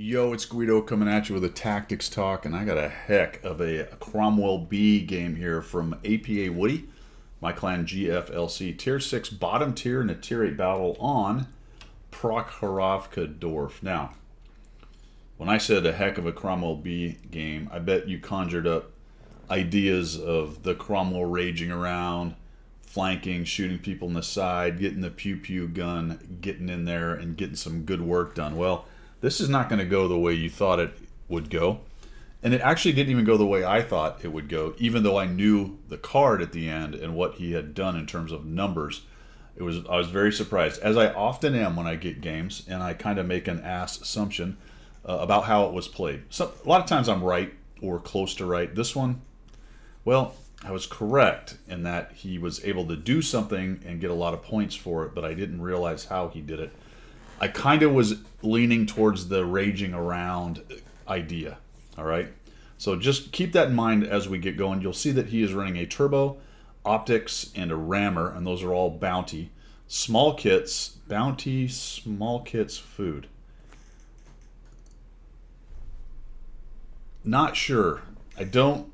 Yo, it's Guido coming at you with a tactics talk, and I got a heck of a Cromwell B game here from APA Woody, my clan GFLC, Tier 6 bottom tier in a Tier 8 battle on Prokhorovka Dorf. Now, when I said a heck of a Cromwell B game, I bet you conjured up ideas of the Cromwell raging around, flanking, shooting people in the side, getting the pew-pew gun, getting in there, and getting some good work done. Well, this is not going to go the way you thought it would go. And it actually didn't even go the way I thought it would go, even though I knew the card at the end and what he had done in terms of numbers. I was very surprised, as I often am when I get games, and I kind of make an ass assumption about how it was played. So, a lot of times I'm right or close to right. This one, well, I was correct in that he was able to do something and get a lot of points for it, but I didn't realize how he did it. I kind of was leaning towards the raging around idea, all right? So just keep that in mind as we get going. You'll see that he is running a turbo, optics, and a rammer, and those are all bounty. Small kits, bounty, small kits, food. Not sure. I don't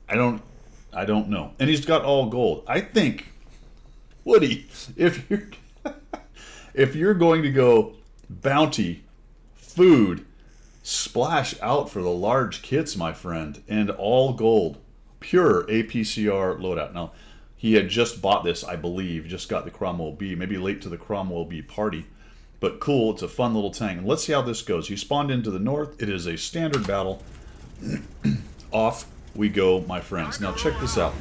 know. And he's got all gold. I think, Woody, if you're if you're going to go bounty, food, splash out for the large kits, my friend, and all gold, pure APCR loadout. Now, he had just bought this, I believe, just got the Cromwell B, maybe late to the Cromwell B party, but cool, it's a fun little tank. And let's see how this goes. He spawned into the north. It is a standard battle. Off we go, my friends. Now, check this out.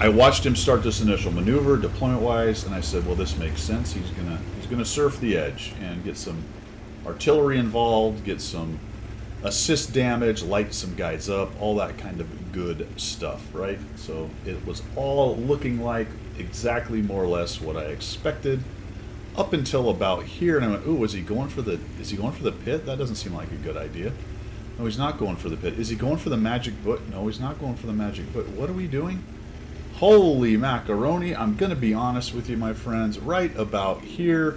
I watched him start this initial maneuver, deployment-wise, and I said, well, this makes sense. He's gonna surf the edge and get some artillery involved, get some assist damage, light some guys up, all that kind of good stuff, right? So it was all looking like exactly more or less what I expected up until about here, and I went, ooh, is he going for the pit? That doesn't seem like a good idea. No, he's not going for the pit. Is he going for the magic book? No, he's not going for the magic book. What are we doing? Holy macaroni, I'm going to be honest with you, my friends. Right about here,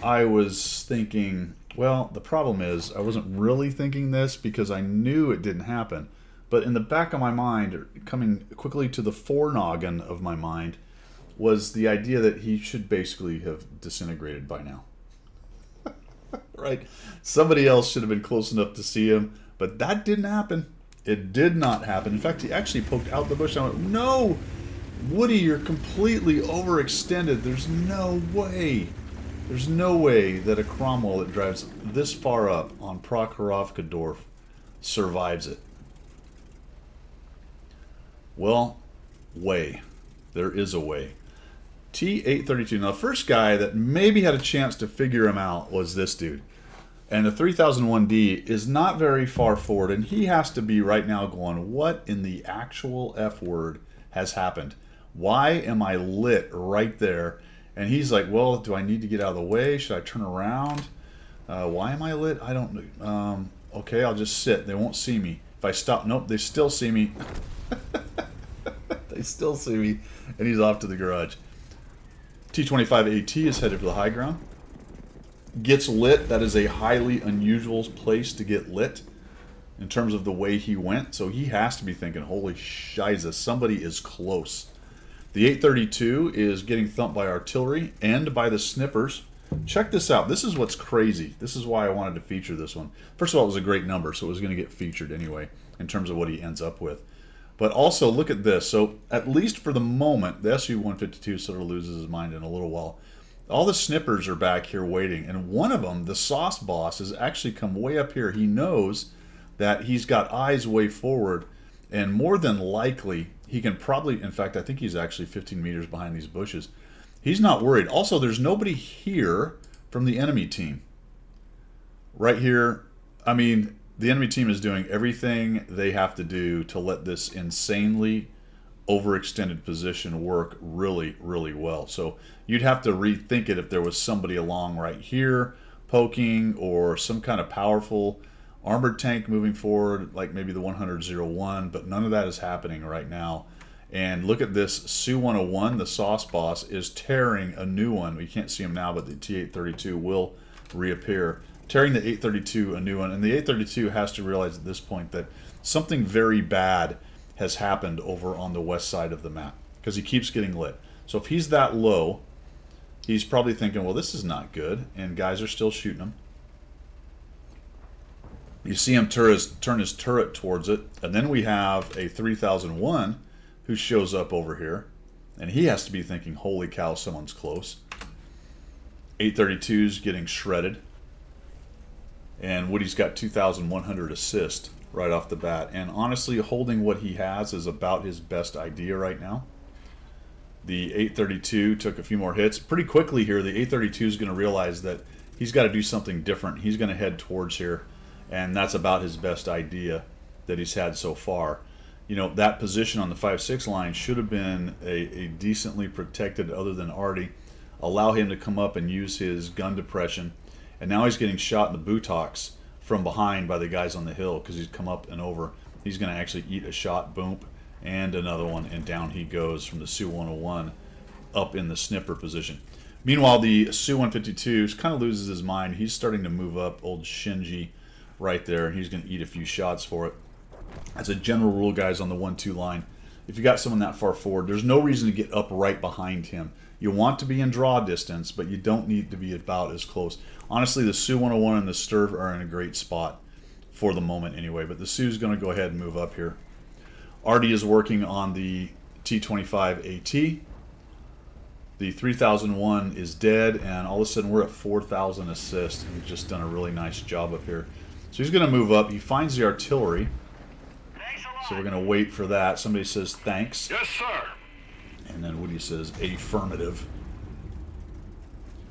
I was thinking, well, the problem is I wasn't really thinking this because I knew it didn't happen. But in the back of my mind, coming quickly to the forenoggin of my mind, was the idea that he should basically have disintegrated by now. Right? Somebody else should have been close enough to see him, but that didn't happen. It did not happen. In fact, he actually poked out the bush. I went, no! Woody, you're completely overextended. There's no way. There's no way that a Cromwell that drives this far up on Prokhorovka Dorf survives it. Well, way. There is a way. T832. Now, the first guy that maybe had a chance to figure him out was this dude. And the 3001D is not very far forward, and he has to be right now going, what in the actual F word has happened? Why am I lit right there? And he's like, well, do I need to get out of the way? Should I turn around? Why am I lit? I don't know. Okay, I'll just sit. They won't see me. If I stop, nope, they still see me. They still see me. And he's off to the garage. T25AT is headed for the high ground. Gets lit. That is a highly unusual place to get lit in terms of the way he went. So he has to be thinking, holy shiza, somebody is close. The 832 is getting thumped by artillery and by the snippers. Check this out. This is what's crazy. This is why I wanted to feature this one. First of all, it was a great number, so it was going to get featured anyway in terms of what he ends up with. But also, look at this. So, at least for the moment, the SU-152 sort of loses his mind in a little while. All the snippers are back here waiting, and one of them, the sauce boss, has actually come way up here. He knows that he's got eyes way forward, and more than likely, he can probably, in fact, I think he's actually 15 meters behind these bushes. He's not worried. Also, there's nobody here from the enemy team. Right here, I mean, the enemy team is doing everything they have to do to let this insanely overextended position work really, really well. So you'd have to rethink it if there was somebody along right here poking, or some kind of powerful armored tank moving forward, like maybe the 100-01, but none of that is happening right now. And look at this, Su-101, the sauce boss, is tearing a new one. We can't see him now, but the T-832 will reappear, tearing the 832 a new one. And the 832 has to realize at this point that something very bad has happened over on the west side of the map, because he keeps getting lit. So if he's that low, he's probably thinking, well, this is not good, and guys are still shooting him. You see him turn his turret towards it, and then we have a 3001 who shows up over here, and he has to be thinking, holy cow, someone's close. 832's getting shredded, and Woody's got 2,100 assist right off the bat, and honestly, holding what he has is about his best idea right now. The 832 took a few more hits. Pretty quickly here, the 832 is going to realize that he's got to do something different. He's going to head towards here, and that's about his best idea that he's had so far. You know, that position on the 5-6 line should have been a decently protected, other than Artie. Allow him to come up and use his gun depression, and now he's getting shot in the buttocks from behind by the guys on the hill because he's come up and over. He's going to actually eat a shot, boom, and another one, and down he goes from the Su-101 up in the snipper position. Meanwhile, the Su-152 kind of loses his mind. He's starting to move up old Shinji right there, and he's going to eat a few shots for it. As a general rule, guys, on the 1-2 line, if you got someone that far forward, there's no reason to get up right behind him. You want to be in draw distance, but you don't need to be about as close. Honestly, the Su-101 and the Sturv are in a great spot for the moment anyway, but the Su's going to go ahead and move up here. Artie is working on the T-25 AT. The 3001 is dead, and all of a sudden we're at 4,000 assists. He's just done a really nice job up here. So he's going to move up. He finds the artillery. So we're going to wait for that. Somebody says thanks. Yes, sir. And then Woody says affirmative.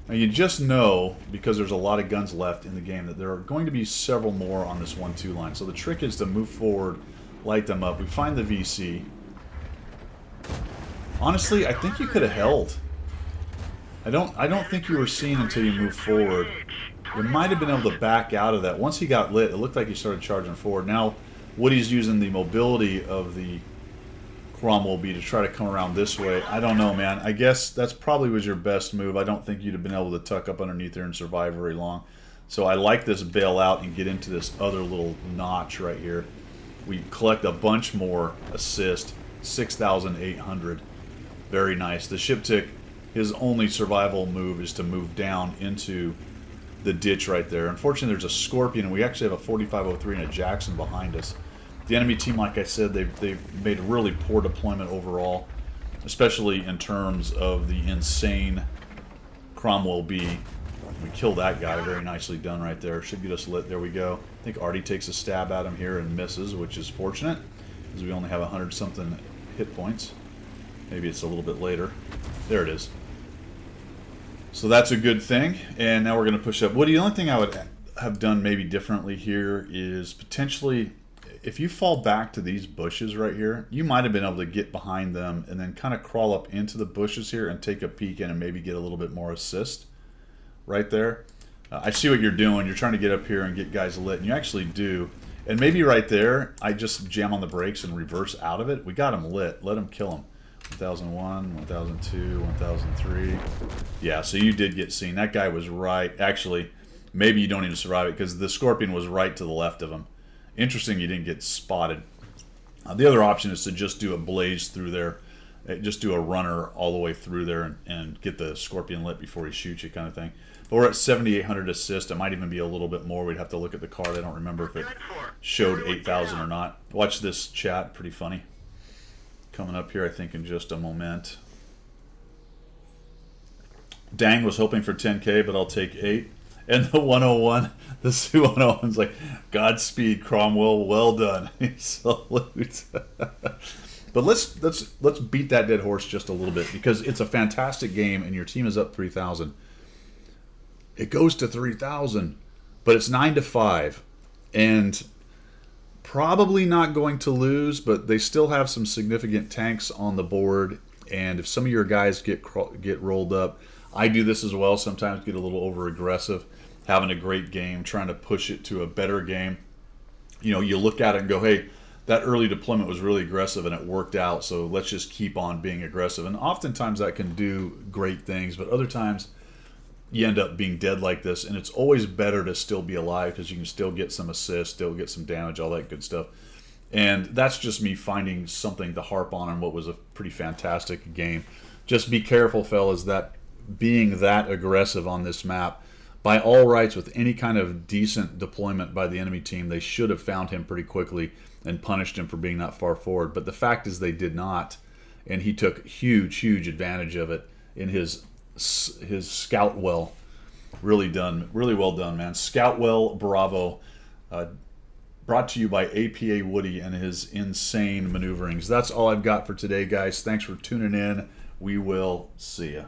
Now you just know, because there's a lot of guns left in the game, that there are going to be several more on this 1-2 line. So the trick is to move forward, light them up. We find the VC. Honestly, I think you could have held. I don't think you were seen until you moved forward. You might have been able to back out of that. Once he got lit, it looked like he started charging forward. Now Woody's using the mobility of the Cromwell B to try to come around this way. I don't know, man. I guess that's probably was your best move. I don't think you'd have been able to tuck up underneath there and survive very long. So I like this bail out and get into this other little notch right here. We collect a bunch more assist, 6,800. Very nice. The ship tick, his only survival move is to move down into the ditch right there. Unfortunately, there's a Scorpion, and we actually have a 4503 and a Jackson behind us. The enemy team, like I said, they've made a really poor deployment overall, especially in terms of the insane Cromwell B. We killed that guy. Very nicely done right there. Should get us lit. There we go. I think Artie takes a stab at him here and misses, which is fortunate, because we only have 100-something hit points. Maybe it's a little bit later. There it is. So that's a good thing. And now we're going to push up. Woody, the only thing I would have done maybe differently here is potentially, if you fall back to these bushes right here, you might have been able to get behind them and then kind of crawl up into the bushes here and take a peek in and maybe get a little bit more assist right there. I see what you're doing. You're trying to get up here and get guys lit, and you actually do. And maybe right there, I just jam on the brakes and reverse out of it. We got him lit. Let him kill him. 1001, 1002, 1003. Yeah, so you did get seen. That guy was right. Actually, maybe you don't even survive it because the Scorpion was right to the left of him. Interesting you didn't get spotted. The other option is to just do a blaze through there. Just do a runner all the way through there and get the Scorpion lit before he shoots you, kind of thing. But we're at 7,800 assist. It might even be a little bit more. We'd have to look at the card. I don't remember if it showed 8,000 or not. Watch this chat. Pretty funny. Coming up here, I think, in just a moment. Dang was hoping for 10K, but I'll take 8. And the 101, the Su-101's like, Godspeed, Cromwell, well done. Salute. But let's beat that dead horse just a little bit, because it's a fantastic game, and your team is up 3,000. It goes to 3,000, but it's 9-5, and probably not going to lose, but they still have some significant tanks on the board, and if some of your guys get rolled up, I do this as well, sometimes get a little over aggressive, having a great game, trying to push it to a better game. You know, you look at it and go, hey, that early deployment was really aggressive and it worked out, so let's just keep on being aggressive. And oftentimes that can do great things, but other times you end up being dead like this. And it's always better to still be alive because you can still get some assists, still get some damage, all that good stuff. And that's just me finding something to harp on what was a pretty fantastic game. Just be careful, fellas, that being that aggressive on this map, by all rights, with any kind of decent deployment by the enemy team, they should have found him pretty quickly and punished him for being that far forward. But the fact is they did not, and he took huge advantage of it in his Scoutwell. Really well done, man. Scoutwell, bravo. Brought to you by APA Woody and his insane maneuverings. That's all I've got for today, guys. Thanks for tuning in. We will see ya.